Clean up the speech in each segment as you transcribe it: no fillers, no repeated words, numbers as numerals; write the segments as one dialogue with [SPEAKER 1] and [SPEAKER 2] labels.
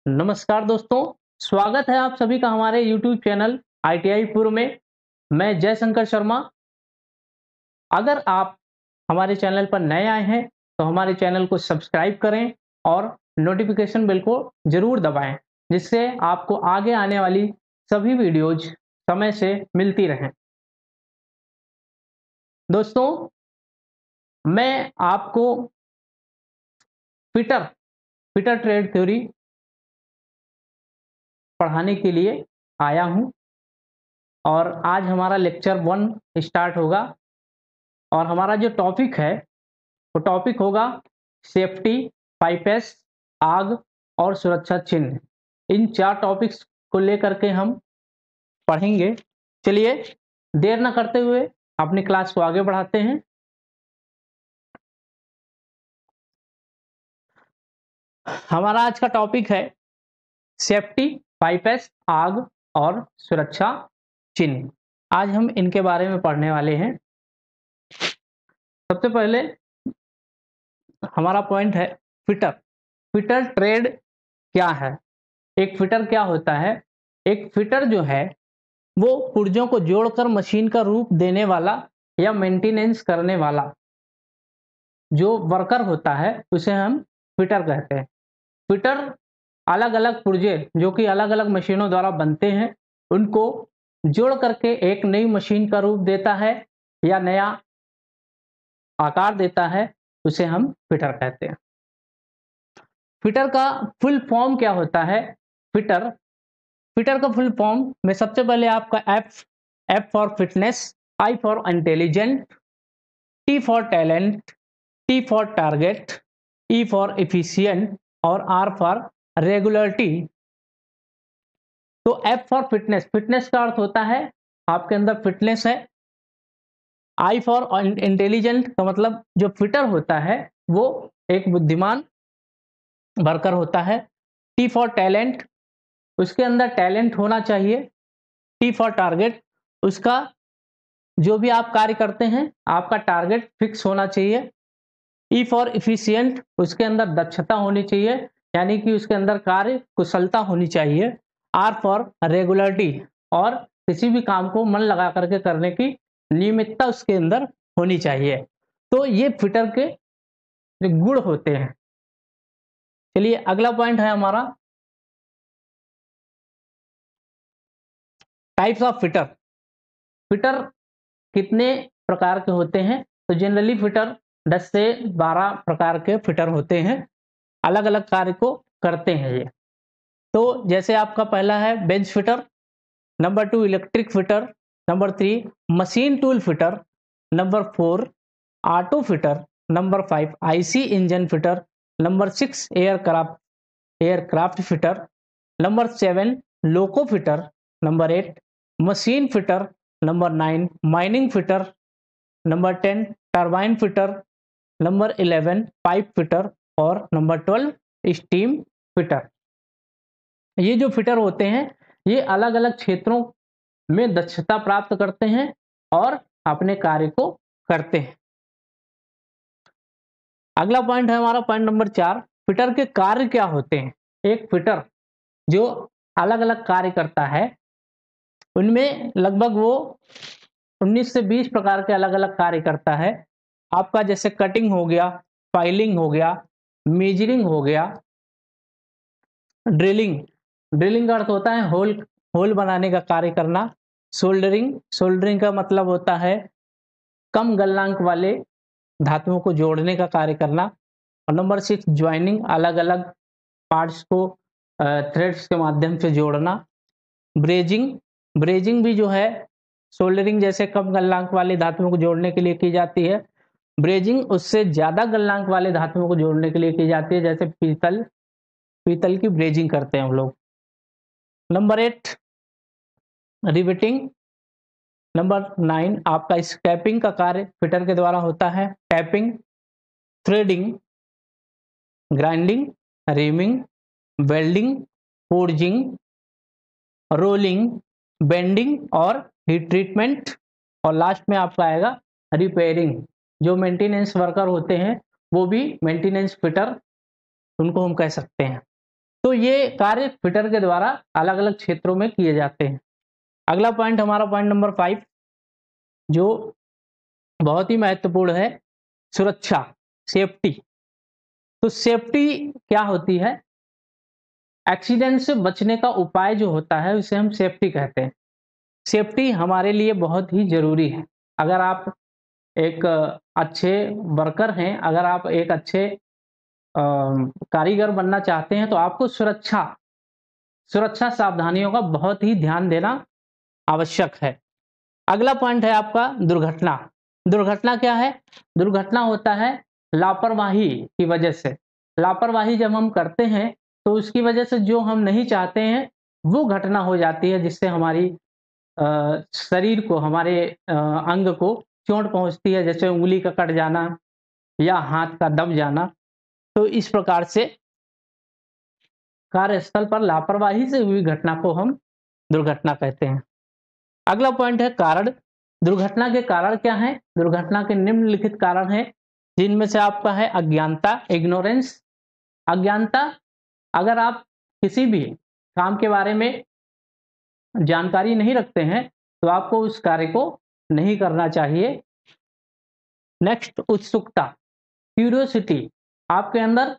[SPEAKER 1] नमस्कार दोस्तों, स्वागत है आप सभी का हमारे YouTube चैनल ITI पूर्व में। मैं जयशंकर शर्मा। अगर आप हमारे चैनल पर नए आए हैं, तो हमारे चैनल को सब्सक्राइब करें और नोटिफिकेशन बेल को ज़रूर दबाएं, जिससे आपको आगे आने वाली सभी वीडियोज़ समय से मिलती रहें। दोस्तों, मैं आपको पीटर पीटर ट्रेड थ्योरी पढ़ाने के लिए आया हूँ और आज हमारा लेक्चर 1 स्टार्ट होगा और हमारा जो टॉपिक है वो टॉपिक होगा सेफ्टी, 5S, आग और सुरक्षा चिन्ह। इन 4 टॉपिक्स को लेकर के हम पढ़ेंगे। चलिए देर न करते हुए अपनी क्लास को आगे बढ़ाते हैं। हमारा आज का टॉपिक है सेफ्टी, 5S, आग और सुरक्षा चिन्ह। आज हम इनके बारे में पढ़ने वाले हैं। सबसे पहले हमारा पॉइंट है फिटर। फिटर ट्रेड क्या है? एक फिटर क्या होता है? एक फिटर जो है वो पुर्जों को जोड़कर मशीन का रूप देने वाला या मेंटेनेंस करने वाला जो वर्कर होता है उसे हम फिटर कहते हैं। फिटर अलग-अलग पुर्जे जो कि अलग-अलग मशीनों द्वारा बनते हैं, उनको जोड़ करके एक नई मशीन का रूप देता है या नया आकार देता है, उसे हम फिटर कहते हैं। फिटर का फुल फॉर्म क्या होता है? फिटर फिटर का फुल फॉर्म में सबसे पहले आपका F for fitness, I for intelligent, T for talent, T for target, E for efficient और आर फॉर रेगुलरिटी। तो एफ फॉर फिटनेस, फिटनेस का अर्थ होता है आपके अंदर फिटनेस है। आई फॉर इंटेलिजेंट का मतलब जो फिटर होता है वो एक बुद्धिमान वर्कर होता है। टी फॉर टैलेंट, उसके अंदर टैलेंट होना चाहिए। टी फॉर टारगेट, उसका जो भी आप कार्य करते हैं आपका टारगेट फिक्स होना चाहिए। ई फॉर एफिशिएंट, उसके अंदर दक्षता होनी चाहिए, यानी कि उसके अंदर कार्य कुशलता होनी चाहिए। आर फॉर रेगुलरिटी, और किसी भी काम को मन लगा करके करने की नियमितता उसके अंदर होनी चाहिए। तो ये फिटर के जो गुण होते हैं। चलिए अगला पॉइंट है हमारा टाइप्स ऑफ फिटर। फिटर कितने प्रकार के होते हैं? तो जनरली फिटर 10 से 12 प्रकार के फिटर होते हैं, अलग-अलग कार्य को करते हैं ये। तो जैसे आपका पहला है bench fitter, number 2 electric fitter, number 3 machine tool fitter, number 4 auto fitter, number 5 IC engine fitter, number 6 aircraft fitter, number 7 loco fitter, number 8 machine fitter, number 9 mining fitter, number 10 turbine fitter, number 11 pipe fitter और number 12 steam fitter. ये जो fitter होते हैं ये अलग-अलग क्षेत्रों में दक्षता प्राप्त करते हैं और अपने कार्य को करते हैं। अगला पॉइंट है हमारा पॉइंट नंबर 4, फिटर के कार्य क्या होते हैं? एक फिटर जो अलग-अलग कार्य करता है उनमें लगभग वो 19 से 20 प्रकार के अलग-अलग कार्य करता है। आपका जैसे कटिंग हो गया, फाइलिंग हो गया, मेजरिंग हो गया, ड्रिलिंग ड्रिलिंग का अर्थ होता है होल होल बनाने का कार्य करना। सोल्डरिंग का मतलब होता है कम गलनांक वाले धातुओं को जोड़ने का कार्य करना। और नंबर 6 ज्वाइनिंग, अलग-अलग पार्ट्स को थ्रेड्स के माध्यम से जोड़ना। ब्रेजिंग भी जो है सोल्डरिंग जैसे कम गलनांक वाले धातुओं को जोड़ने के लिए की जाती है। ब्रेजिंग उससे ज्यादा गलनांक वाले धातुओं को जोड़ने के लिए की जाती है, जैसे पीतल की ब्रेजिंग करते हैं हम लोग। नंबर 8 रिवेटिंग, नंबर 9 आपका स्क्रैपिंग का कार्य फिटर के द्वारा होता है। Tapping, threading, grinding, reaming, welding, forging, rolling, bending और हीट ट्रीटमेंट। और लास्ट में आपका आएगा रिपेयरिंग। जो मेंटेनेंस वर्कर होते हैं वो भी मेंटेनेंस फिटर उनको हम कह सकते हैं। तो ये कार्य फिटर के द्वारा अलग अलग क्षेत्रों में किए जाते हैं। अगला पॉइंट हमारा पॉइंट नंबर 5 जो बहुत ही महत्वपूर्ण है, सुरक्षा, सेफ्टी। तो सेफ्टी क्या होती है? एक्सीडेंट से बचने का उपाय जो होता है उसे हम सेफ्टी कहते हैं। सेफ्टी हमारे लिए बहुत ही जरूरी है। अगर आप एक अच्छे वर्कर हैं, अगर आप एक अच्छे कारीगर बनना चाहते हैं तो आपको सुरक्षा सावधानियों का बहुत ही ध्यान देना आवश्यक है। अगला पॉइंट है आपका दुर्घटना। दुर्घटना क्या है? दुर्घटना होता है लापरवाही की वजह से। लापरवाही जब हम करते हैं तो उसकी वजह से जो हम नहीं चाहते हैं वो घटना हो जाती है, जिससे हमारी शरीर को, हमारे अंग को चोट पहुंचती है, जैसे उंगली का कट जाना या हाथ का दब जाना। तो इस प्रकार से कार्यस्थल पर लापरवाही से हुई घटना को हम दुर्घटना कहते हैं। अगला पॉइंट है कारण। दुर्घटना के कारण क्या है? दुर्घटना के निम्नलिखित कारण हैं, जिनमें से आपका है अज्ञानता, इग्नोरेंस। अज्ञानता, अगर आप किसी भी काम के बारे में जानकारी नहीं रखते हैं तो आपको उस कार्य को नहीं करना चाहिए। नेक्स्ट, उत्सुकता, क्यूरियोसिटी। आपके अंदर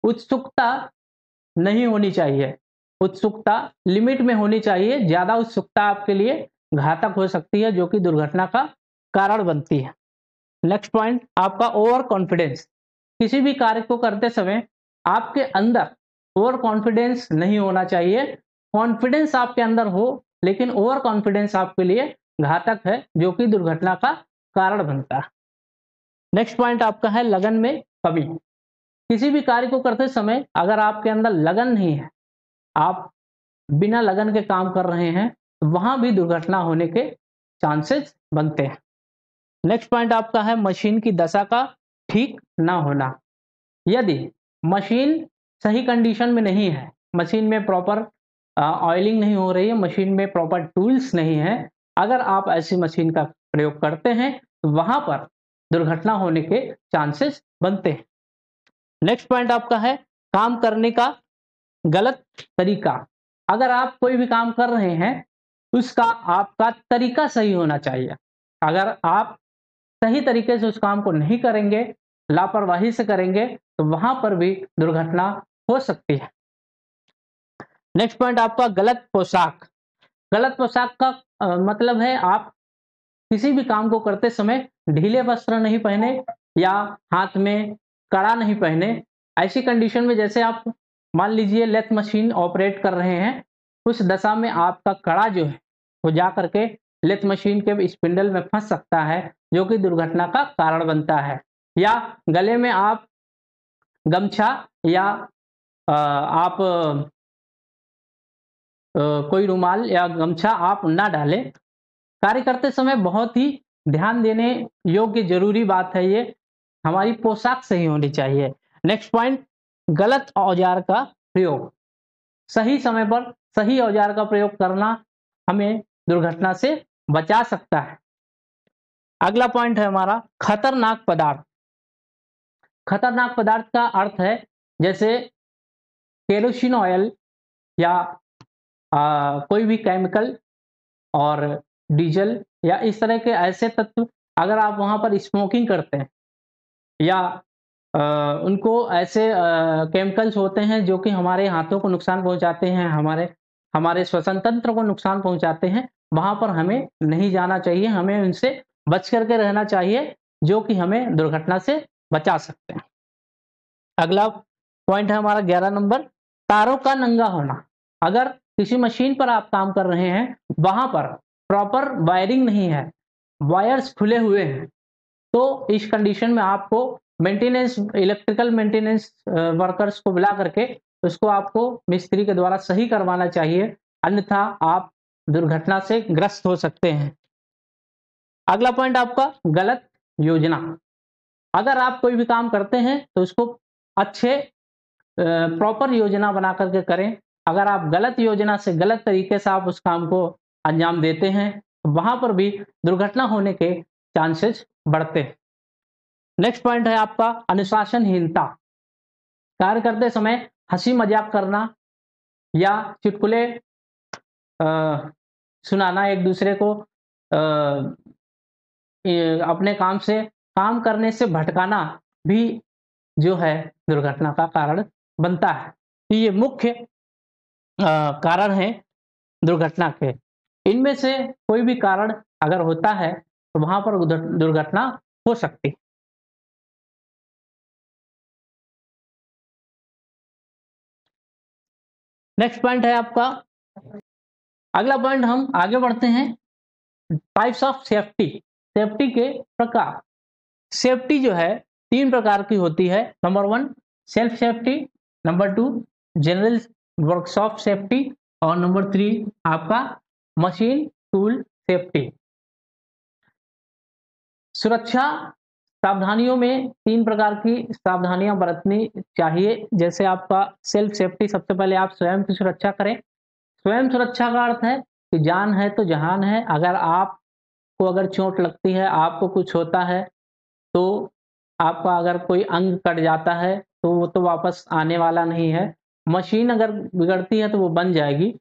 [SPEAKER 1] उत्सुकता नहीं होनी चाहिए। उत्सुकता लिमिट में होनी चाहिए। ज्यादा उत्सुकता आपके लिए घातक हो सकती है, जो कि दुर्घटना का कारण बनती है। नेक्स्ट पॉइंट आपका ओवर कॉन्फिडेंस। किसी भी कार्य को करते समय आपके अंदर ओवर कॉन्फिडेंस नहीं होना चाहिए। कॉन्फिडेंस आपके अंदर हो, लेकिन ओवर कॉन्फिडेंस आपके लिए घातक है, जो कि दुर्घटना का कारण बनता है। नेक्स्ट पॉइंट आपका है लगन में कमी। किसी भी कार्य को करते समय अगर आपके अंदर लगन नहीं है, आप बिना लगन के काम कर रहे हैं, तो वहां भी दुर्घटना होने के चांसेस बनते हैं। नेक्स्ट पॉइंट आपका है मशीन की दशा का ठीक ना होना। यदि मशीन सही कंडीशन में नहीं है, मशीन में प्रॉपर ऑयलिंग नहीं हो रही है, मशीन में प्रॉपर टूल्स नहीं है, अगर आप ऐसी मशीन का प्रयोग करते हैं तो वहां पर दुर्घटना होने के चांसेस बनते हैं। नेक्स्ट पॉइंट आपका है काम करने का गलत तरीका। अगर आप कोई भी काम कर रहे हैं, उसका आपका तरीका सही होना चाहिए। अगर आप सही तरीके से उस काम को नहीं करेंगे, लापरवाही से करेंगे, तो वहां पर भी दुर्घटना हो सकती है। नेक्स्ट पॉइंट आपका गलत पोशाक। गलत पोशाक का मतलब है आप किसी भी काम को करते समय ढीले वस्त्र नहीं पहने या हाथ में कड़ा नहीं पहने। ऐसी कंडीशन में जैसे आप मान लीजिए लेथ मशीन ऑपरेट कर रहे हैं, उस दशा में आपका कड़ा जो है वो जा करके लेथ मशीन के स्पिंडल में फंस सकता है, जो कि दुर्घटना का कारण बनता है। या गले में आप गमछा या आप कोई रुमाल या गमछा आप ना डालें। कार्य करते समय बहुत ही ध्यान देने योग्य जरूरी बात है ये, हमारी पोशाक सही होनी चाहिए। नेक्स्ट पॉइंट गलत औजार का प्रयोग। सही समय पर सही औजार का प्रयोग करना हमें दुर्घटना से बचा सकता है। अगला पॉइंट है हमारा खतरनाक पदार्थ। खतरनाक पदार्थ का अर्थ है जैसे केरोसिन ऑयल या कोई भी केमिकल और डीजल या इस तरह के ऐसे तत्व, अगर आप वहां पर स्मोकिंग करते हैं या उनको ऐसे केमिकल्स होते हैं जो कि हमारे हाथों को नुकसान पहुंचाते हैं, हमारे हमारे श्वसन तंत्र को नुकसान पहुंचाते हैं, वहां पर हमें नहीं जाना चाहिए। हमें उनसे बच करके रहना चाहिए, जो कि हमें दुर्घटना से बचा सकते हैं। अगला पॉइंट है हमारा 11 नंबर, तारों का नंगा होना। अगर किसी मशीन पर आप काम कर रहे हैं, वहां पर प्रॉपर वायरिंग नहीं है, वायर्स खुले हुए हैं, तो इस कंडीशन में आपको मेंटेनेंस, इलेक्ट्रिकल मेंटेनेंस वर्कर्स को बुला करके उसको आपको मिस्त्री के द्वारा सही करवाना चाहिए, अन्यथा आप दुर्घटना से ग्रस्त हो सकते हैं। अगला पॉइंट आपका गलत योजना। अगर आप कोई भी काम करते हैं तो उसको अच्छे प्रॉपर योजना बना करके करें। अगर आप गलत योजना से, गलत तरीके से आप उस काम को अंजाम देते हैं, तो वहां पर भी दुर्घटना होने के चांसेस बढ़ते हैं। नेक्स्ट पॉइंट है आपका अनुशासनहीनता। कार्य करते समय हंसी मजाक करना या चुटकुले सुनाना एक दूसरे को, अपने काम करने से भटकाना भी जो है दुर्घटना का कारण बनता है। तो ये मुख्य कारण है दुर्घटना के। इनमें से कोई भी कारण अगर होता है तो वहां पर दुर्घटना हो सकती है। नेक्स्ट पॉइंट है आपका, अगला पॉइंट हम आगे बढ़ते हैं, टाइप्स ऑफ सेफ्टी। सेफ्टी के प्रकार। सेफ्टी जो है 3 प्रकार की होती है। Number 1 self safety, number 2 general workshop safety और नंबर 3 आपका मशीन टूल सेफ्टी। सुरक्षा सावधानियों में 3 प्रकार की सावधानियां बरतनी चाहिए। जैसे आपका सेल्फ सेफ्टी, सबसे पहले आप स्वयं की सुरक्षा करें। स्वयं सुरक्षा का अर्थ है कि जान है तो जहान है। अगर अगर चोट लगती है, आपको कुछ होता है, तो आपका अगर कोई अंग कट जाता है तो वो तो वापस आने वाला नहीं है। मशीन अगर बिगड़ती है तो वो बन जाएगी।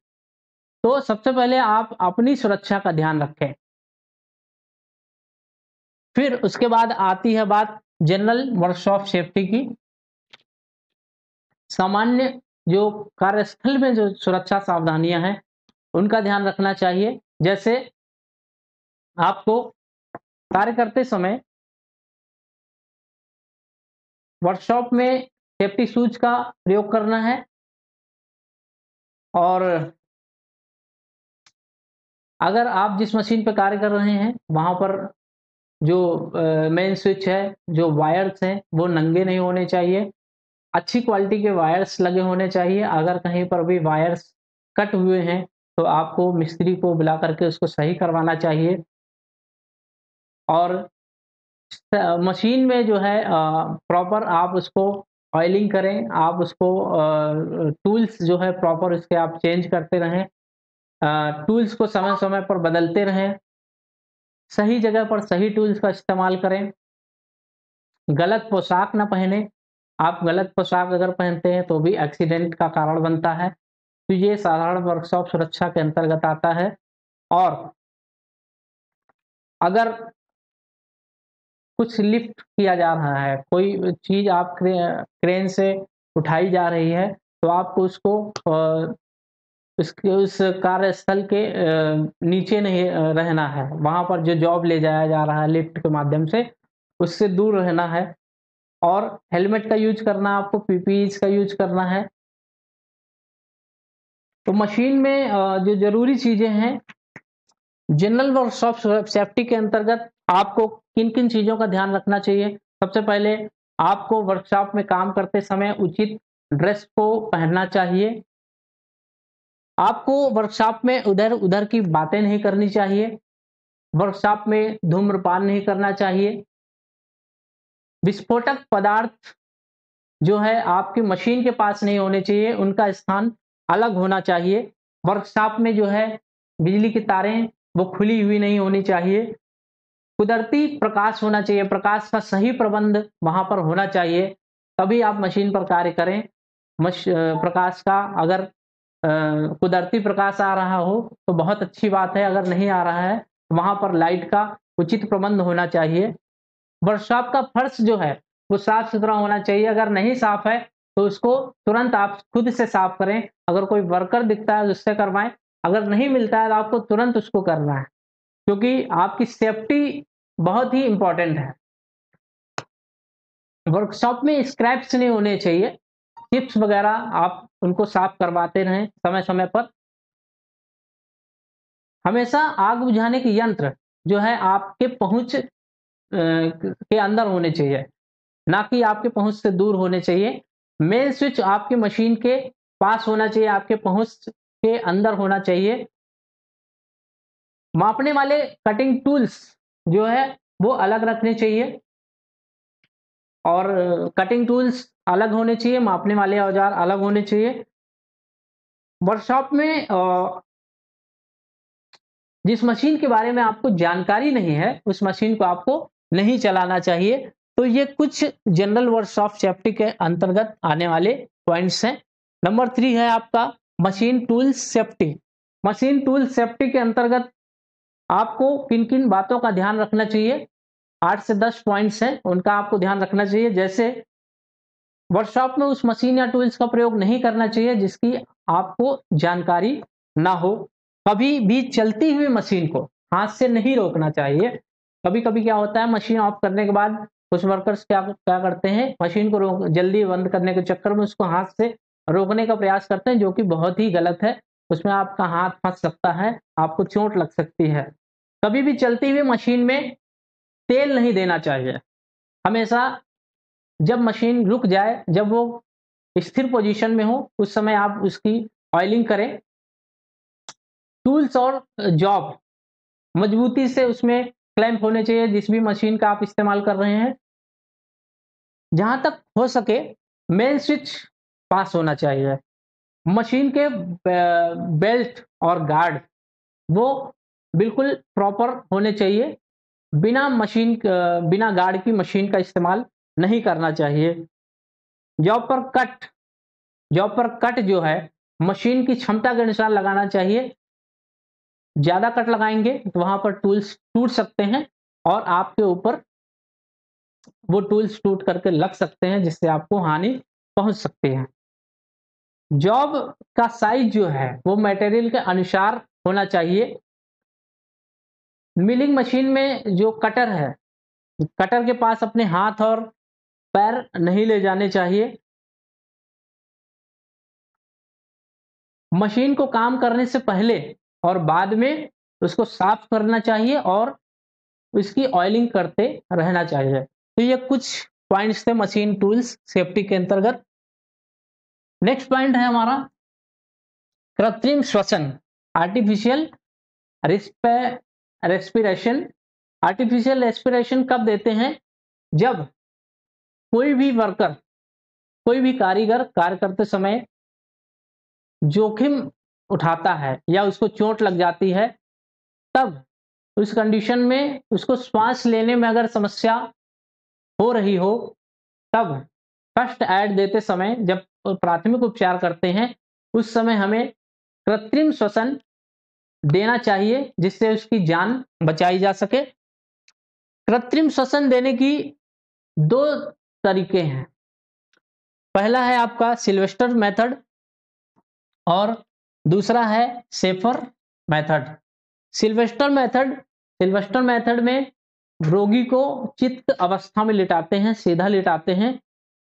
[SPEAKER 1] तो सबसे पहले आप अपनी सुरक्षा का ध्यान रखें। फिर उसके बाद आती है बात जनरल वर्कशॉप सेफ्टी की। सामान्य जो कार्यस्थल में जो सुरक्षा सावधानियां हैं उनका ध्यान रखना चाहिए। जैसे आपको कार्य करते समय वर्कशॉप में सेफ्टी शूज का प्रयोग करना है और अगर आप जिस मशीन पर कार्य कर रहे हैं वहां पर जो मेन स्विच है, जो वायर्स हैं, वो नंगे नहीं होने चाहिए। अच्छी क्वालिटी के वायर्स लगे होने चाहिए। अगर कहीं पर भी वायर्स कट हुए हैं तो आपको मिस्त्री को बुला करके उसको सही करवाना चाहिए। और मशीन में जो है प्रॉपर आप उसको ऑयलिंग करें, आप उसको टूल्स जो है प्रॉपर उसके आप चेंज करते रहें, टूल्स को समय समय पर बदलते रहें, सही जगह पर सही टूल्स का इस्तेमाल करें। गलत पोशाक ना पहने। आप गलत पोशाक अगर पहनते हैं तो भी एक्सीडेंट का कारण बनता है। तो ये साधारण वर्कशॉप सुरक्षा के अंतर्गत आता है। और अगर कुछ लिफ्ट किया जा रहा है, कोई चीज आप क्रेन से उठाई जा रही है, तो आपको उसको उसके उस कार्यस्थल के नीचे नहीं रहना है। वहां पर जो जॉब ले जाया जा रहा है लिफ्ट के माध्यम से, उससे दूर रहना है। और हेलमेट का यूज करना, आपको पीपीई का यूज करना है। तो मशीन में जो जरूरी चीजें हैं, जनरल वर्कशॉप सेफ्टी के अंतर्गत आपको किन किन चीजों का ध्यान रखना चाहिए। सबसे पहले आपको वर्कशॉप में काम करते समय उचित ड्रेस को पहनना चाहिए। आपको वर्कशॉप में उधर उधर की बातें नहीं करनी चाहिए। वर्कशॉप में धूम्रपान नहीं करना चाहिए। विस्फोटक पदार्थ जो है आपकी मशीन के पास नहीं होने चाहिए, उनका स्थान अलग होना चाहिए। वर्कशॉप में जो है बिजली की तारें वो खुली हुई नहीं होनी चाहिए। कुदरती प्रकाश होना चाहिए, प्रकाश का सही प्रबंध वहां पर होना चाहिए, तभी आप मशीन पर कार्य करें। प्रकाश का अगर कुदरती प्रकाश आ रहा हो तो बहुत अच्छी बात है, अगर नहीं आ रहा है तो वहां पर लाइट का उचित प्रबंध होना चाहिए। वर्कशॉप का फर्श जो है वो साफ सुथरा होना चाहिए। अगर नहीं साफ है तो उसको तुरंत आप खुद से साफ करें। अगर कोई वर्कर दिखता है उससे करवाएं। अगर नहीं मिलता है तो आपको तुरंत उसको करना है, क्योंकि आपकी सेफ्टी बहुत ही इंपॉर्टेंट है। वर्कशॉप में स्क्रैप्स नहीं होने चाहिए। चिप्स वगैरह आप उनको साफ करवाते रहें समय समय पर। हमेशा आग बुझाने के यंत्र जो है आपके पहुंच के अंदर होने चाहिए, ना कि आपके पहुंच से दूर होने चाहिए। मेन स्विच आपकी मशीन के पास होना चाहिए, आपके पहुंच के अंदर होना चाहिए। मापने वाले कटिंग टूल्स जो है वो अलग रखने चाहिए और कटिंग टूल्स अलग होने चाहिए, मापने वाले औजार अलग होने चाहिए। वर्कशॉप में जिस मशीन के बारे में आपको जानकारी नहीं है उस मशीन को आपको नहीं चलाना चाहिए। तो ये कुछ जनरल वर्कशॉप सेफ्टी के अंतर्गत आने वाले पॉइंट्स हैं। नंबर 3 है आपका machine tool safety. Machine tool safety के अंतर्गत आपको किन-किन बातों का ध्यान रखना चाहिए? 8 से 10 पॉइंट्स हैं, उनका आपको ध्यान रखना चाहिए। जैसे वर्कशॉप में उस मशीन या टूल्स का प्रयोग नहीं करना चाहिए जिसकी आपको जानकारी ना हो। कभी भी चलती हुई मशीन को हाथ से नहीं रोकना चाहिए। कभी-कभी क्या होता है, मशीन ऑफ करने के बाद कुछ वर्कर्स क्या क्या करते हैं, मशीन को जल्दी बंद करने के चक्कर में उसको हाथ से रोकने का प्रयास करते हैं, जो कि बहुत ही गलत है। उसमें आपका हाथ फंस सकता है, आपको चोट लग सकती है। कभी भी चलती हुई मशीन में तेल नहीं देना चाहिए। हमेशा जब मशीन रुक जाए, जब वो स्थिर पोजीशन में हो, उस समय आप उसकी ऑयलिंग करें। टूल्स और जॉब मजबूती से उसमें क्लैंप होने चाहिए, जिस भी मशीन का आप इस्तेमाल कर रहे हैं। जहां तक हो सके मेन स्विच पास होना चाहिए। मशीन के बेल्ट और गार्ड वो बिल्कुल प्रॉपर होने चाहिए। बिना गार्ड की मशीन का इस्तेमाल नहीं करना चाहिए। जॉब पर कट जॉब पर कट जो है मशीन की क्षमता के अनुसार लगाना चाहिए। ज़्यादा कट लगाएँगे तो वहाँ पर टूल्स टूट सकते हैं और आपके ऊपर वो टूल्स टूट करके लग सकते हैं, जिससे आपको हानि पहुँच सकती है। जॉब का साइज़ जो है वो मटेरियल के अनुसार होना चाहिए। मिलिंग मशीन में जो कटर है, कटर के पास अपने हाथ और पैर नहीं ले जाने चाहिए। मशीन को काम करने से पहले और बाद में उसको साफ करना चाहिए और इसकी ऑयलिंग करते रहना चाहिए। तो ये कुछ पॉइंट्स थे मशीन टूल्स सेफ्टी के अंतर्गत। नेक्स्ट पॉइंट है हमारा कृत्रिम श्वसन, आर्टिफिशियल रिस्पे रेस्पिरेशन। आर्टिफिशियल रेस्पिरेशन कब देते हैं? जब कोई भी वर्कर, कोई भी कारीगर कार्य करते समय जोखिम उठाता है या उसको चोट लग जाती है, तब उस कंडीशन में उसको श्वास लेने में अगर समस्या हो रही हो, तब फर्स्ट एड देते समय जब प्राथमिक उपचार करते हैं, उस समय हमें कृत्रिम श्वसन देना चाहिए, जिससे उसकी जान बचाई जा सके। कृत्रिम श्वसन देने की 2 तरीके हैं। पहला है आपका सिल्वेस्टर मेथड और दूसरा है Schafer method. Silvester method Silvester method में रोगी को चित्त अवस्था में लिटाते हैं, सीधा लिटाते हैं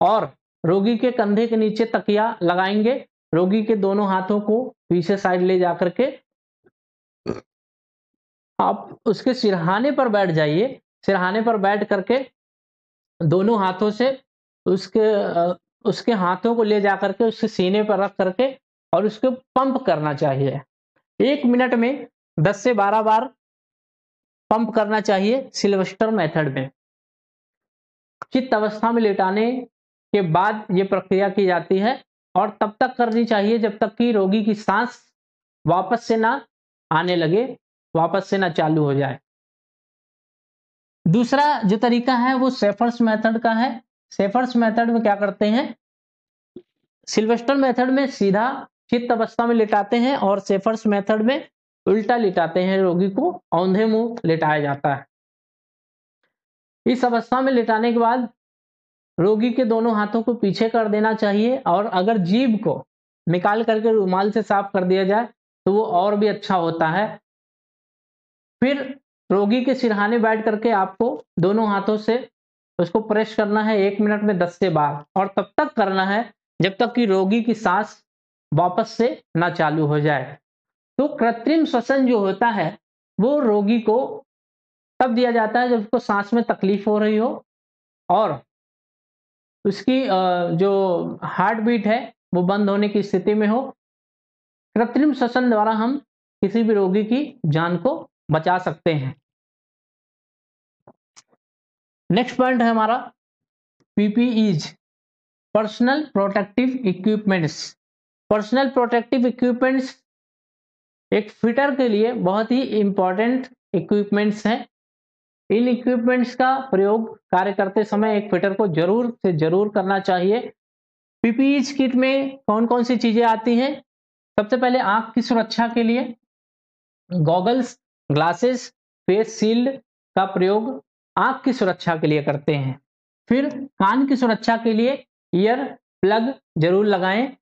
[SPEAKER 1] और रोगी के कंधे के नीचे तकिया लगाएंगे। रोगी के दोनों हाथों को पीछे साइड ले जाकर के आप उसके सिरहाने पर बैठ जाइए। सिरहाने पर बैठ करके दोनों हाथों से उसके हाथों को ले जाकर के उसके सीने पर रख करके और उसको पंप करना चाहिए। 1 मिनट में 10 से 12 बार पंप करना चाहिए सिल्वेस्टर मेथड में। चित्त अवस्था में लेटाने के बाद ये प्रक्रिया की जाती है और तब तक करनी चाहिए जब तक कि रोगी की सांस वापस से ना आने लगे, वापस से ना चालू हो जाए। दूसरा जो तरीका है वो शेफर्स मेथड का है। शेफर्स मेथड में क्या करते हैं? सिल्वेस्टर मेथड में सीधा चित्त अवस्था में लिटाते हैं और शेफर्स मेथड में उल्टा लिटाते हैं, रोगी को औंधे मुंह लिटाया जाता है। इस अवस्था में लिटाने के बाद रोगी के दोनों हाथों को पीछे कर देना चाहिए और अगर जीभ को निकाल करके रुमाल से साफ कर दिया जाए तो वो और भी अच्छा होता है। फिर रोगी के सिरहाने बैठ करके आपको दोनों हाथों से उसको प्रेस करना है 1 मिनट में 10 से 12 और तब तक करना है जब तक कि रोगी की सांस वापस से ना चालू हो जाए। तो कृत्रिम श्वसन जो होता है वो रोगी को तब दिया जाता है जब उसको सांस में तकलीफ हो रही हो और उसकी जो हार्ट बीट है वो बंद होने की स्थिति में हो। कृत्रिम श्वसन द्वारा हम किसी भी रोगी की जान को बचा सकते हैं। नेक्स्ट पॉइंट है हमारा PPEs, personal protective equipments. Personal protective equipments एक फिटर के लिए बहुत ही इंपॉर्टेंट इक्विपमेंट्स हैं। इन इक्विपमेंट्स का प्रयोग कार्य करते समय एक फिटर को जरूर से जरूर करना चाहिए। पीपीई किट में कौन कौन सी चीजें आती हैं? सबसे पहले आंख की सुरक्षा के लिए गॉगल्स, ग्लासेस, फेस शील्ड का प्रयोग आंख की सुरक्षा के लिए करते हैं। फिर कान की सुरक्षा के लिए ईयर प्लग जरूर लगाएं।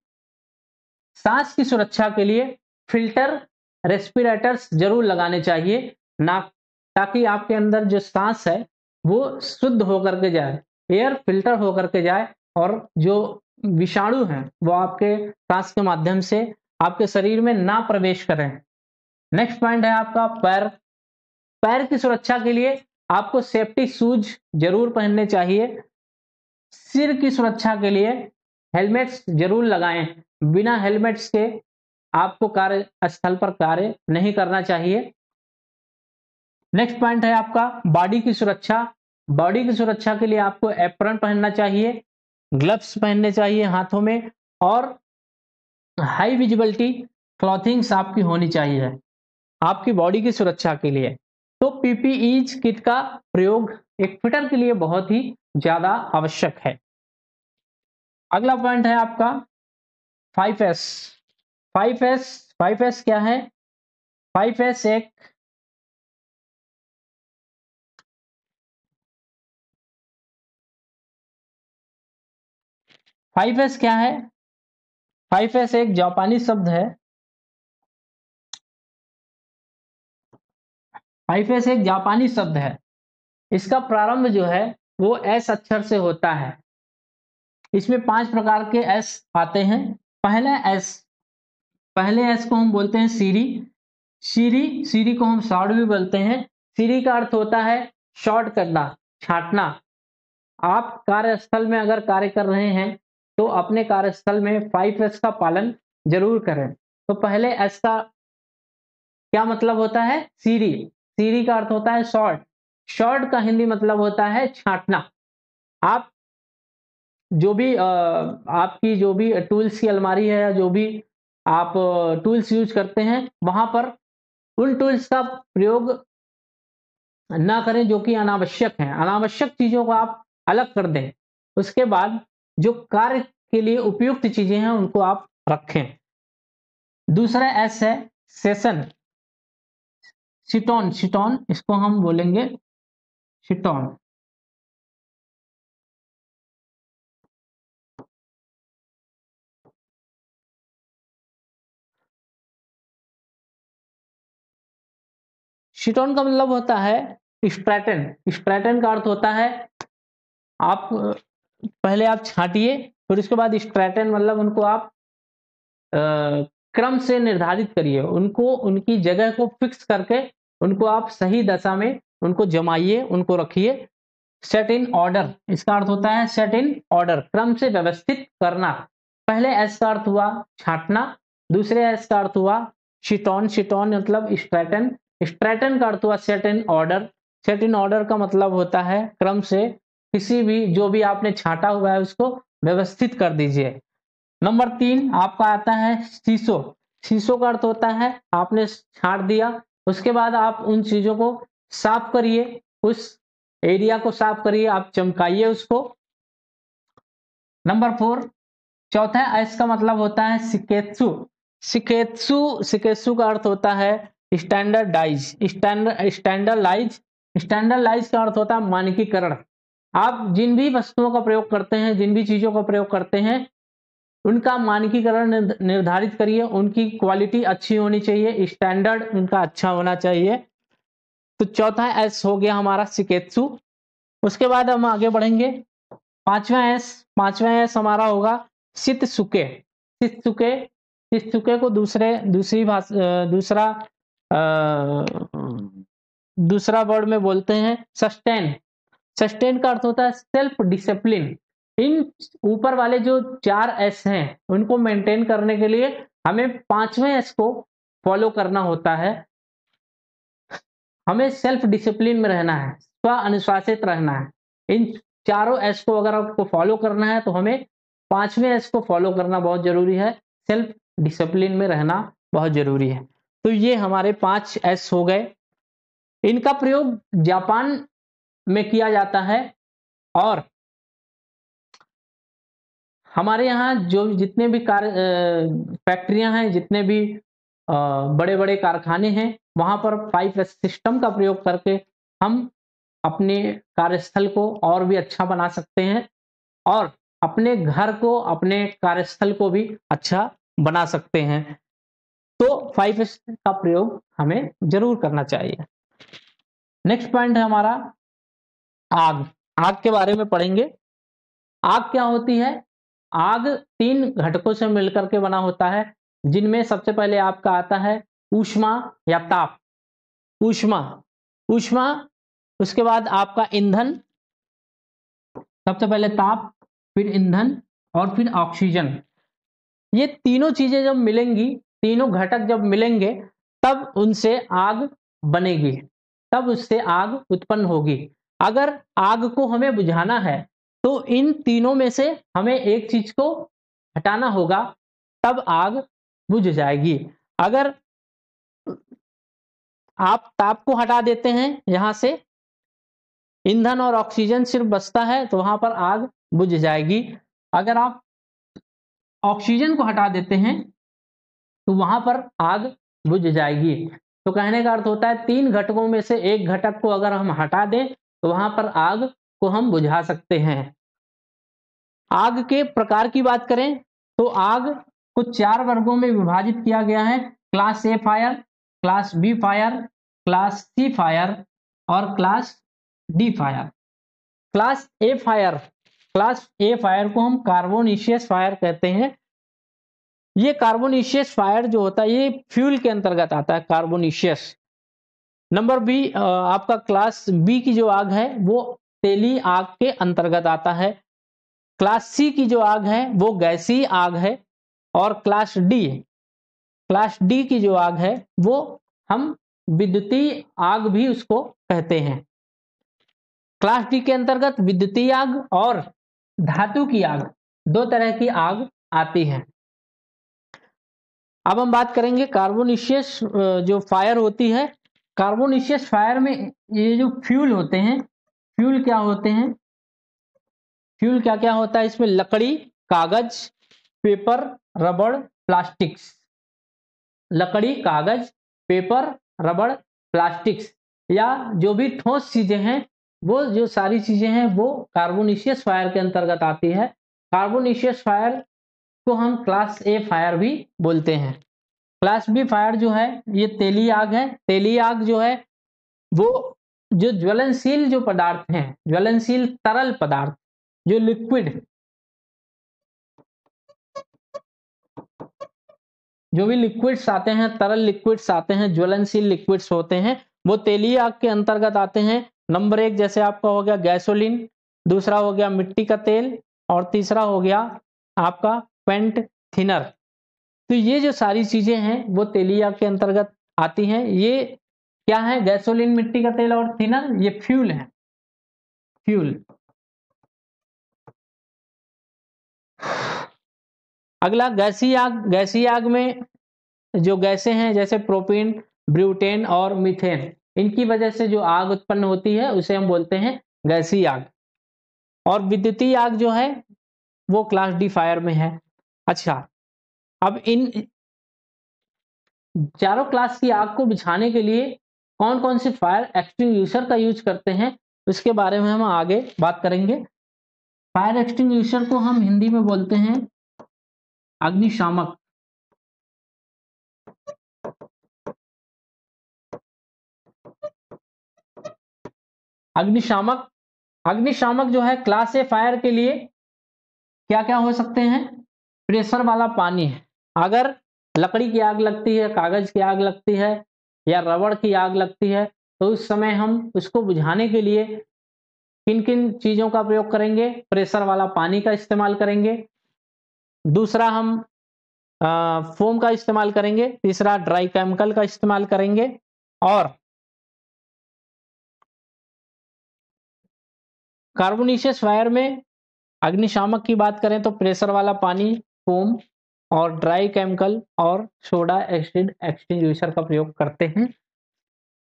[SPEAKER 1] सांस की सुरक्षा के लिए फिल्टर, रेस्पिरेटर्स जरूर लगाने चाहिए नाक, ताकि आपके अंदर जो सांस है वो शुद्ध होकर के जाए, एयर फिल्टर होकर के जाए और जो विषाणु हैं वो आपके सांस के माध्यम से आपके शरीर में ना प्रवेश करें। नेक्स्ट पॉइंट है आपका पैर। पैर की सुरक्षा के लिए आपको सेफ्टी शूज जरूर पहनने चाहिए। सिर की सुरक्षा के लिए हेलमेट्स जरूर लगाएं। बिना हेलमेट्स के आपको कार्यस्थल पर कार्य नहीं करना चाहिए। नेक्स्ट पॉइंट है आपका बॉडी की सुरक्षा। बॉडी की सुरक्षा के लिए आपको एप्रन पहनना चाहिए, ग्लव्स पहनने चाहिए हाथों में और हाई विजिबिलिटी क्लॉथिंग्स आपकी होनी चाहिए आपकी बॉडी की सुरक्षा के लिए। तो पीपीई किट का प्रयोग एक फिटर के लिए बहुत ही ज्यादा आवश्यक है। अगला पॉइंट है आपका 5S। 5S 5S क्या है? 5S एक 5S क्या है? 5S एक जापानी शब्द है। 5S एक जापानी शब्द है। इसका प्रारंभ जो है वो एस अक्षर से होता है। इसमें 5 प्रकार के एस आते हैं। पहले एस को हम बोलते हैं सीरी। सीरी को हम शॉर्ट भी बोलते हैं। सीरी का अर्थ होता है शॉर्ट करना, छांटना। आप कार्यस्थल में अगर कार्य कर रहे हैं तो अपने कार्यस्थल में 5S का पालन जरूर करें। तो पहले एस का क्या मतलब होता है? सीरी। सीरी का अर्थ होता है शॉर्ट। शॉर्ट का हिंदी मतलब होता है छांटना। आप जो भी आपकी जो भी टूल्स की अलमारी है या जो भी आप टूल्स यूज करते हैं वहां पर उन टूल्स का प्रयोग ना करें जो कि अनावश्यक है। अनावश्यक चीजों को आप अलग कर दें। उसके बाद जो कार्य के लिए उपयुक्त चीजें हैं उनको आप रखें। दूसरा एस है सेशन। शिटॉन इसको हम बोलेंगे शिटॉन। शिटॉन का मतलब होता है स्ट्रैटन। स्ट्रैटन का अर्थ होता है आप पहले आप छांटिए, फिर उसके बाद स्ट्रैटन मतलब उनको आप क्रम से निर्धारित करिए, उनको उनकी जगह को फिक्स करके उनको आप सही दशा में उनको जमाइए, उनको रखिए। सेट इन ऑर्डर, इसका अर्थ होता है सेट इन ऑर्डर, क्रम से व्यवस्थित करना। पहले एस का अर्थ हुआ छांटना, दूसरे एस का अर्थ हुआ शिटॉन मतलब स्ट्रैटन। स्ट्रैटन का अर्थ हुआ set in order. Set in order का मतलब होता है क्रम से किसी भी जो भी आपने छांटा हुआ है उसको व्यवस्थित कर दीजिए। नंबर 3 आपका आता है शीशो। शीशो का अर्थ होता है आपने छांट दिया, उसके बाद आप उन चीजों को साफ करिए, उस एरिया को साफ करिए, आप चमकाइए उसको। नंबर 4 चौथा एस का मतलब होता है सिकेत्सु। सिकेत्सु का अर्थ होता है स्टैंडर्डाइज। स्टैंडर्डाइज का अर्थ होता है मानकीकरण। आप जिन भी वस्तुओं का प्रयोग करते हैं, जिन भी चीजों का प्रयोग करते हैं, उनका मानकीकरण निर्धारित करिए, उनकी क्वालिटी अच्छी होनी चाहिए, स्टैंडर्ड उनका अच्छा होना चाहिए। तो चौथा एस हो गया हमारा सिकेत्सु। उसके बाद हम आगे बढ़ेंगे। पांचवा एस हमारा होगा शित्सुके। शित्सुके शित्सुके को दूसरा वर्ड में बोलते हैं सस्टेन। सस्टेन का अर्थ होता है सेल्फ डिसिप्लिन। इन ऊपर वाले जो 4 एस हैं उनको मेंटेन करने के लिए हमें 5वें एस को फॉलो करना होता है। हमें सेल्फ डिसिप्लिन में रहना है, स्व अनुशासित रहना है। इन चारों एस को अगर आपको फॉलो करना है तो हमें 5वें एस को फॉलो करना बहुत जरूरी है, सेल्फ डिसिप्लिन में रहना बहुत जरूरी है। तो ये हमारे 5 एस हो गए। इनका प्रयोग जापान में किया जाता है और हमारे यहाँ जो जितने भी फैक्ट्रियां हैं, जितने भी बड़े बड़े कारखाने हैं, वहां पर 5S सिस्टम का प्रयोग करके हम अपने कार्यस्थल को और भी अच्छा बना सकते हैं और अपने घर को, अपने कार्यस्थल को भी अच्छा बना सकते हैं। तो 5S का प्रयोग हमें जरूर करना चाहिए। नेक्स्ट पॉइंट है हमारा आग। आग के बारे में पढ़ेंगे। आग क्या होती है? आग 3 घटकों से मिलकर के बना होता है, जिनमें सबसे पहले आपका आता है ऊष्मा या ताप। ऊष्मा, ऊष्मा, उसके बाद आपका ईंधन, सबसे पहले ताप, फिर ईंधन और फिर ऑक्सीजन। ये तीनों चीजें जब मिलेंगी, तीनों घटक जब मिलेंगे, तब उनसे आग बनेगी, तब उससे आग उत्पन्न होगी। अगर आग को हमें बुझाना है तो इन तीनों में से हमें एक चीज को हटाना होगा, तब आग बुझ जाएगी। अगर आप ताप को हटा देते हैं, यहां से ईंधन और ऑक्सीजन सिर्फ बचता है, तो वहां पर आग बुझ जाएगी। अगर आप ऑक्सीजन को हटा देते हैं तो वहां पर आग बुझ जाएगी। तो कहने का अर्थ होता है 3 घटकों में से एक घटक को अगर हम हटा दें तो वहां पर आग को हम बुझा सकते हैं। आग के प्रकार की बात करें तो आग को 4 वर्गों में विभाजित किया गया है। Class A fire, class B fire, class C fire और class D fire. Class A fire, class A fire को हम कार्बोनिशियस फायर कहते हैं। ये कार्बोनिशियस फायर जो होता है ये फ्यूल के अंतर्गत आता है, कार्बोनिशियस। नंबर बी, आपका क्लास बी की जो आग है वो तेली आग के अंतर्गत आता है। क्लास सी की जो आग है वो गैसीय आग है। और क्लास डी की जो आग है वो हम विद्युतीय आग भी उसको कहते हैं। क्लास डी के अंतर्गत विद्युतीय आग और धातु की आग, 2 तरह की आग आती है। अब हम बात करेंगे कार्बोनिशियस जो फायर होती है। कार्बोनिशियस फायर में ये जो फ्यूल होते हैं, फ्यूल क्या होते हैं? फ्यूल क्या क्या होता है इसमें? लकड़ी, कागज, पेपर, रबड़, प्लास्टिक्स। लकड़ी, कागज, पेपर, रबड़, प्लास्टिक्स, या जो भी ठोस चीजें हैं, वो जो सारी चीजें हैं वो कार्बोनिशियस फायर के अंतर्गत आती है। कार्बोनिशियस फायर को हम क्लास ए फायर भी बोलते हैं। क्लास बी फायर जो है ये तेली आग है। तेली आग जो है वो जो ज्वलनशील जो पदार्थ हैं, ज्वलनशील तरल पदार्थ, जो लिक्विड, जो भी लिक्विड्स आते हैं, तरल लिक्विड्स आते हैं, ज्वलनशील लिक्विड्स होते हैं, वो तेलीय आग के अंतर्गत आते हैं। नंबर 1 जैसे आपका हो गया गैसोलीन, दूसरा हो गया मिट्टी का तेल और तीसरा हो गया आपका पेंट थिनर। तो ये जो सारी चीजें हैं वो तेलीय आग के अंतर्गत आती हैं। ये क्या है? गैसोलीन, मिट्टी का तेल और थिनर, ये फ्यूल है, फ्यूल। अगला गैसीय आग। गैसीय आग में जो गैसें हैं जैसे प्रोपेन, ब्यूटेन और मीथेन, इनकी वजह से जो आग उत्पन्न होती है उसे हम बोलते हैं गैसीय आग। और विद्युतीय आग जो है वो क्लास डी फायर में है। अच्छा, अब इन चारों क्लास की आग को बुझाने के लिए कौन कौन से फायर एक्सटिंग्विशर का यूज करते हैं उसके बारे में हम आगे बात करेंगे। फायर एक्सटिंग्विशर को हम हिंदी में बोलते हैं अग्निशामक। अग्निशामक, अग्निशामक जो है क्लास ए फायर के लिए क्या क्या हो सकते हैं? प्रेशर वाला पानी है। अगर लकड़ी की आग लगती है, कागज की आग लगती है या रबड़ की आग लगती है तो उस समय हम उसको बुझाने के लिए किन किन चीजों का प्रयोग करेंगे? प्रेशर वाला पानी का इस्तेमाल करेंगे। दूसरा हम फोम का इस्तेमाल करेंगे। तीसरा ड्राई केमिकल का इस्तेमाल करेंगे। और कार्बोनिशियस फायर में अग्निशामक की बात करें तो प्रेशर वाला पानी, फोम और ड्राई केमिकल और सोडा एसिड एक्सटिंग्विशर का प्रयोग करते हैं।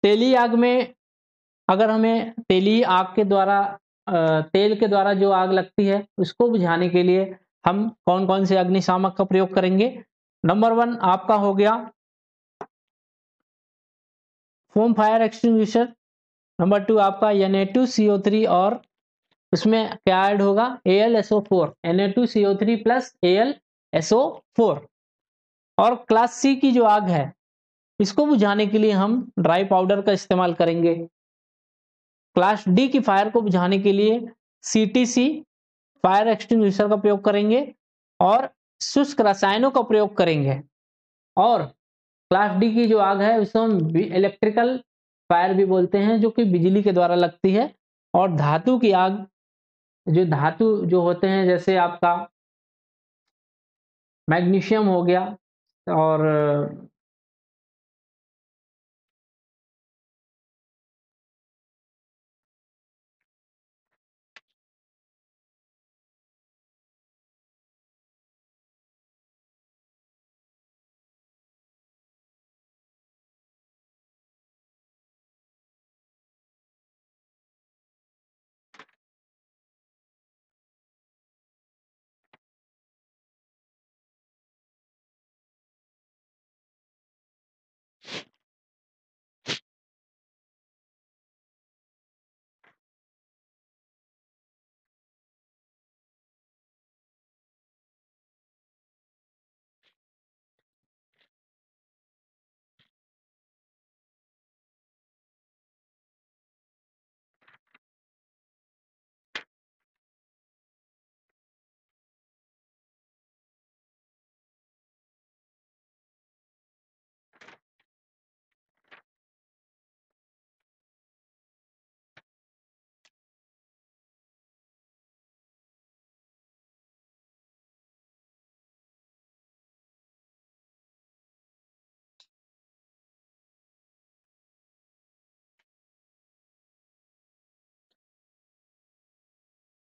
[SPEAKER 1] तेली आग में अगर हमें तेली आग के द्वारा तेल के द्वारा जो आग लगती है उसको बुझाने के लिए हम कौन कौन से अग्निशामक का प्रयोग करेंगे। नंबर 1 आपका हो गया फोम फायर एक्सटिंग्विशर। नंबर 2 आपका Na2CO3 और उसमें क्या ऐड होगा AlSO4, Na2CO3 प्लस AlSO4। और क्लास सी की जो आग है इसको बुझाने के लिए हम ड्राई पाउडर का इस्तेमाल करेंगे। क्लास डी की फायर को बुझाने के लिए CTC फायर एक्सटिंग्विशर का प्रयोग करेंगे और शुष्क रसायनों का प्रयोग करेंगे। और क्लास डी की जो आग है उसे हम इलेक्ट्रिकल फायर भी बोलते हैं, जो कि बिजली के द्वारा लगती है। और धातु की आग, जो धातु जो होते हैं जैसे आपका मैग्नीशियम हो गया और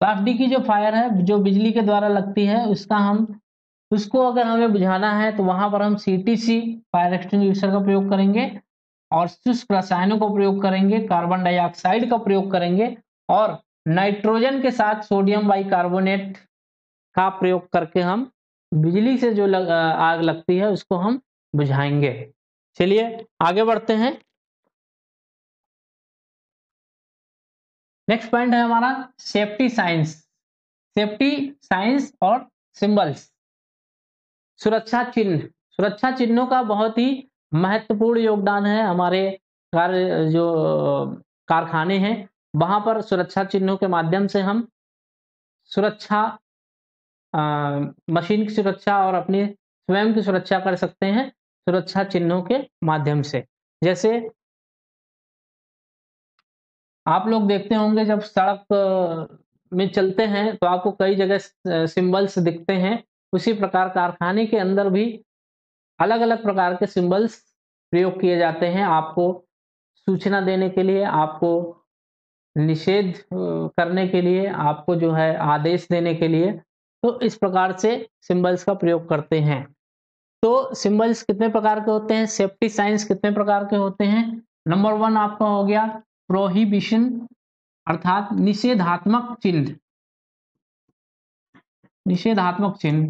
[SPEAKER 1] क्लास डी की जो फायर है जो बिजली के द्वारा लगती है उसको अगर हमें बुझाना है तो वहां पर हम CTC फायर एक्सटिंग्विशर का प्रयोग करेंगे और शुष्क रसायनों का प्रयोग करेंगे, कार्बन डाइऑक्साइड का प्रयोग करेंगे और नाइट्रोजन के साथ सोडियम बाइकार्बोनेट का प्रयोग करके हम बिजली से जो आग लगती है उसको हम बुझाएंगे। चलिए आगे बढ़ते हैं। नेक्स्ट पॉइंट है हमारा सेफ्टी साइंस। सेफ्टी साइंस और सिंबल्स। सुरक्षा चिन्ह। सुरक्षा चिन्हों का बहुत ही महत्वपूर्ण योगदान है हमारे कार्य जो कारखाने हैं वहां पर सुरक्षा चिन्हों के माध्यम से हम सुरक्षा मशीन की सुरक्षा और अपनी स्वयं की सुरक्षा कर सकते हैं सुरक्षा चिन्हों के माध्यम से। जैसे आप लोग देखते होंगे जब सड़क में चलते हैं तो आपको कई जगह सिंबल्स दिखते हैं। उसी प्रकार कारखाने के अंदर भी अलग-अलग प्रकार के सिंबल्स प्रयोग किए जाते हैं आपको सूचना देने के लिए, आपको निषेध करने के लिए, आपको जो है आदेश देने के लिए। तो इस प्रकार से सिंबल्स का प्रयोग करते हैं। तो सिंबल्स कितने प्रकार के होते हैं, सेफ्टी साइंस कितने प्रकार के होते हैं। नंबर 1 आपका हो गया प्रोहिबिशन अर्थात निषेधात्मक चिन्ह। निषेधात्मक चिन्ह।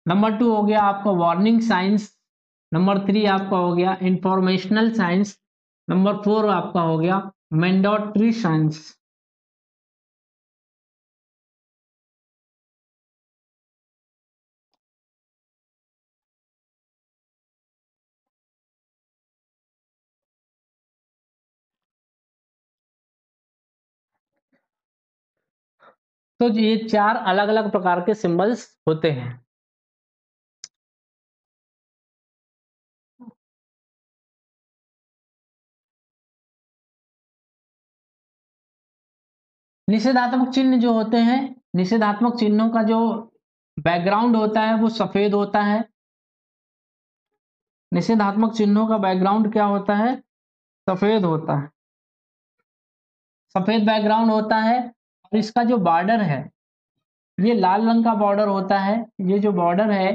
[SPEAKER 1] नंबर 2 हो गया आपका वार्निंग साइंस। नंबर 3 आपका हो गया इंफॉर्मेशनल साइंस। नंबर 4 आपका हो गया मैंडेटरी साइंस। तो ये 4 अलग-अलग प्रकार के सिंबल्स होते हैं। निषेधात्मक चिन्ह जो होते हैं, निषेधात्मक चिन्हों का जो बैकग्राउंड होता है वो सफेद होता है। निषेधात्मक चिन्हों का बैकग्राउंड क्या होता है, सफेद होता है। सफेद बैकग्राउंड होता है और इसका जो बॉर्डर है ये लाल रंग का बॉर्डर होता है। ये जो बॉर्डर है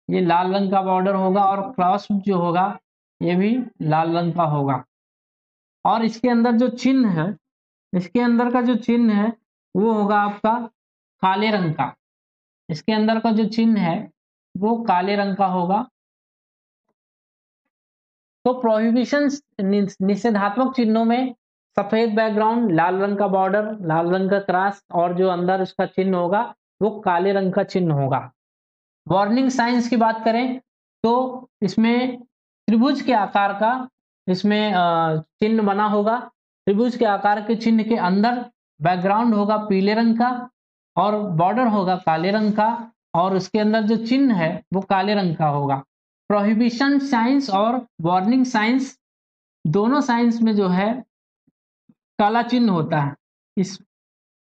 [SPEAKER 1] ये लाल रंग का बॉर्डर होगा और क्रॉस जो होगा ये भी लाल रंग का होगा। और इसके अंदर जो चिन्ह है, इसके अंदर का जो चिन्ह है वो होगा आपका काले रंग का। इसके अंदर का जो चिन्ह है वो काले रंग का होगा। तो प्रोहिबिशन निषेधात्मक चिन्हों में सफेद बैकग्राउंड, लाल रंग का बॉर्डर, लाल रंग का क्रॉस और जो अंदर उसका चिन्ह होगा वो काले रंग का चिन्ह होगा। वार्निंग साइंस की बात करें तो इसमें त्रिभुज के आकार का इसमें चिन्ह बना होगा। त्रिभुज के आकार के चिन्ह के अंदर बैकग्राउंड होगा पीले रंग का और बॉर्डर होगा काले रंग का और उसके अंदर जो चिन्ह है वो काले रंग का होगा। प्रोहिबिशन साइंस और वार्निंग साइंस दोनों साइंस में जो है काला चिन्ह होता है। इस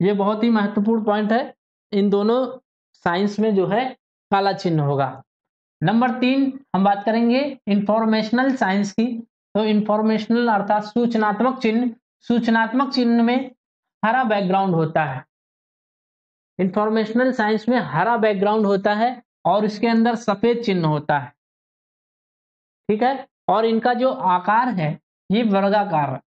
[SPEAKER 1] ये बहुत ही महत्वपूर्ण पॉइंट है। इन दोनों साइंस में जो है काला चिन्ह होगा। नंबर 3 हम बात करेंगे इंफॉर्मेशनल साइंस की। तो इंफॉर्मेशनल अर्थात सूचनात्मक चिन्ह। सूचनात्मक चिन्ह में हरा बैकग्राउंड होता है। इंफॉर्मेशनल साइंस में हरा बैकग्राउंड होता है और इसके अंदर सफेद चिन्ह होता है। ठीक है, और इनका जो आकार है ये वर्गाकार है।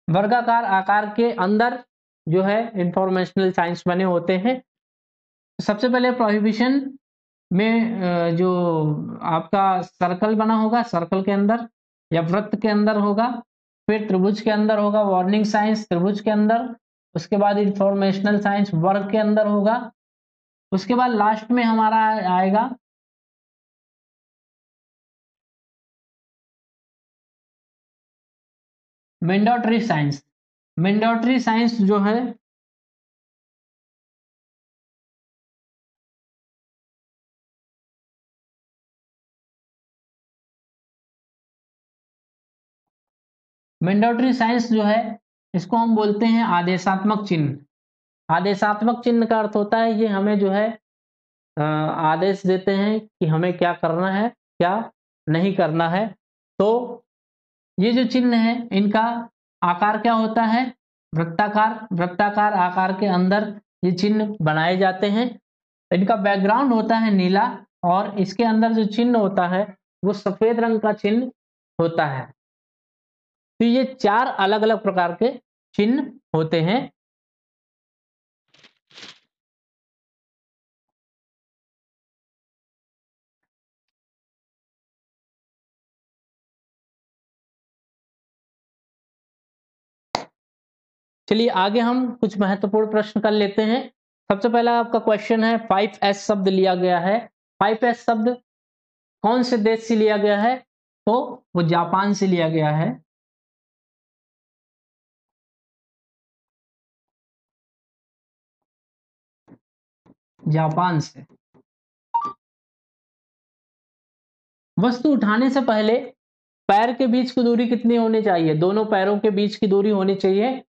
[SPEAKER 1] वर्गाकार आकार के अंदर जो है इंफॉर्मेशनल साइंस बने होते हैं। सबसे पहले प्रोहिबिशन में जो आपका सर्कल बना होगा, सर्कल के अंदर या वृत्त के अंदर होगा, फिर त्रिभुज के अंदर होगा वार्निंग साइंस त्रिभुज के अंदर, उसके बाद इंफॉर्मेशनल साइंस वर्ग के अंदर होगा, उसके बाद लास्ट में हमारा आएगा मैंडेटरी साइंस। मैंडेटरी साइंस जो है मैंडेटरी साइंस जो है इसको हम बोलते हैं आदेशात्मक चिन्ह। आदेशात्मक चिन्ह का अर्थ होता है ये हमें जो है आदेश देते हैं कि हमें क्या करना है क्या नहीं करना है। तो ये जो चिन्ह है इनका आकार क्या होता है, वृत्ताकार। वृत्ताकार आकार के अंदर ये चिन्ह बनाए जाते हैं। इनका बैकग्राउंड होता है नीला और इसके अंदर जो चिन्ह होता है वो सफेद रंग का चिन्ह होता है। तो ये 4 अलग अलग प्रकार के चिन्ह होते हैं। चलिए आगे हम कुछ महत्वपूर्ण प्रश्न कर लेते हैं। सबसे पहला आपका क्वेश्चन है 5S शब्द लिया गया है। 5S शब्द कौन से देश से लिया गया है, तो वो जापान से लिया गया है। जापान से। वस्तु उठाने से पहले पैर के बीच की दूरी कितनी होनी चाहिए, दोनों पैरों के बीच की दूरी होनी चाहिए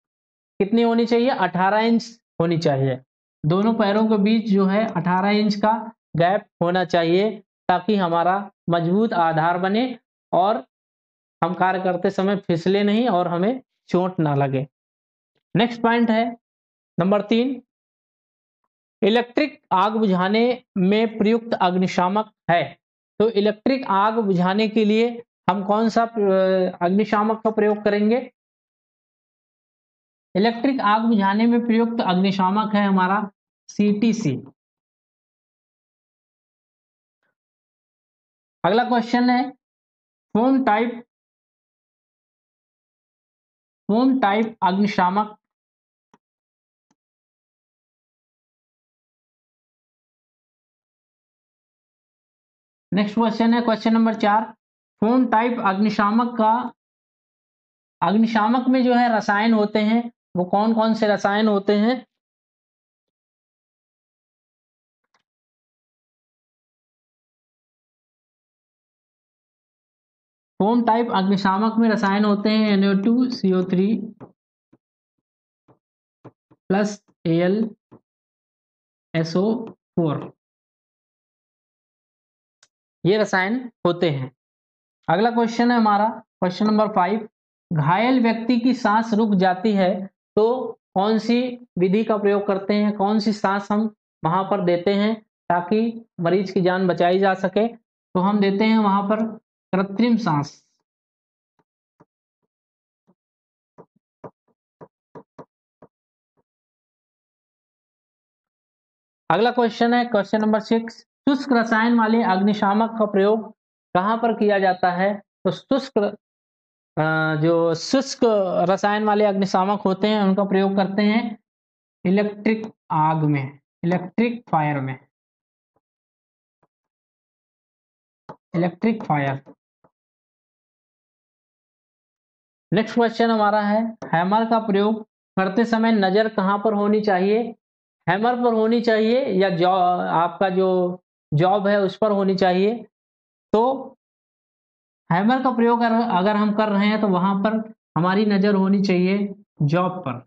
[SPEAKER 1] कितनी होनी चाहिए, 18 इंच होनी चाहिए। दोनों पैरों के बीच जो है 18 इंच का गैप होना चाहिए ताकि हमारा मजबूत आधार बने और हम कार्य करते समय फिसले नहीं और हमें चोट ना लगे। नेक्स्ट पॉइंट है नंबर 3, इलेक्ट्रिक आग बुझाने में प्रयुक्त अग्निशामक है। तो इलेक्ट्रिक आग बुझाने के लिए हम कौन सा अग्निशामक का प्रयोग करेंगे। इलेक्ट्रिक आग बुझाने में प्रयुक्त अग्निशामक है हमारा CTC। अगला क्वेश्चन है फोम टाइप अग्निशामक। नेक्स्ट क्वेश्चन है क्वेश्चन नंबर 4, फोम टाइप अग्निशामक में जो है रसायन होते हैं वो कौन कौन से रसायन होते हैं। फोम टाइप अग्निशामक में रसायन होते हैं NO2CO3 प्लस AlSO4, ये रसायन होते हैं। अगला क्वेश्चन है हमारा क्वेश्चन नंबर 5, घायल व्यक्ति की सांस रुक जाती है तो कौन सी विधि का प्रयोग करते हैं, कौन सी सांस हम वहां पर देते हैं ताकि मरीज की जान बचाई जा सके। तो हम देते हैं वहां पर कृत्रिम सांस। अगला क्वेश्चन है क्वेश्चन नंबर 6, शुष्क रसायन वाले अग्निशामक का प्रयोग कहाँ पर किया जाता है? तो जो शुष्क रसायन वाले अग्निशामक होते हैं उनका प्रयोग करते हैं इलेक्ट्रिक आग में, इलेक्ट्रिक फायर में, इलेक्ट्रिक फायर। नेक्स्ट क्वेश्चन हमारा है, हैमर का प्रयोग करते समय नजर कहाँ पर होनी चाहिए? हैमर पर होनी चाहिए या आपका जो जॉब है उस पर होनी चाहिए? तो हैमर का प्रयोग अगर हम कर रहे हैं तो वहां पर हमारी नजर होनी चाहिए जॉब पर।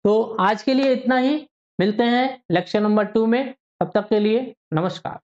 [SPEAKER 1] तो आज के लिए इतना ही, मिलते हैं लेक्चर नंबर 2 में, तब तक के लिए नमस्कार।